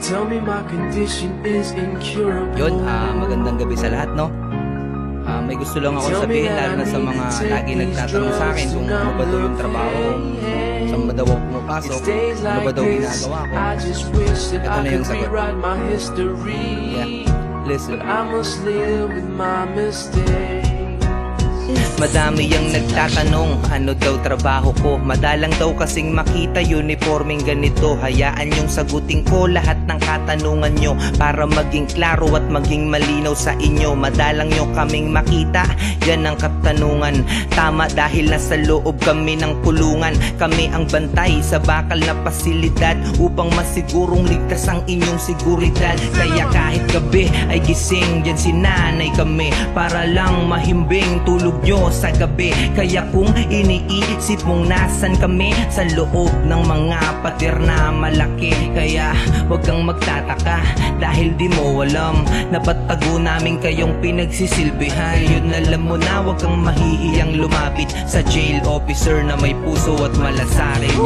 tell me my condition is incurable. Yun, magandang gabi sa lahat, no? May gusto lang ako sabihin, lalo na sa mga lagi nagtatanong sa akin kung ano ba daw yung trabaho, saan ba daw ako pumapasok, ano ba daw ginagawa ko. Ito na yung sagot. Yeah, listen. I must live with my mistakes. Madami yang nagtatanong, ano daw trabaho ko. Madalang daw kasing makita uniforming ganito. Hayaan yung sagutin ko lahat ng katanungan nyo, para maging klaro at maging malinaw sa inyo. Madalang nyo kaming makita, yan ang katanungan. Tama, dahil nasa loob kami ng kulungan. Kami ang bantay sa bakal na pasilidad, upang masigurong ligtas ang inyong seguridad. Kaya kahit gabi ay gising, yan sinanay kami, para lang mahimbing tulog nyo sa gabi. Kaya kung iniisip mong nasan kami, sa loob ng mga pader na malaki, kaya wag kang magtataka, dahil di mo alam na patago namin kayong pinagsisilbihan. Yun, alam mo na, wag kang mahihiyang lumapit sa jail officer na may puso at malasarin.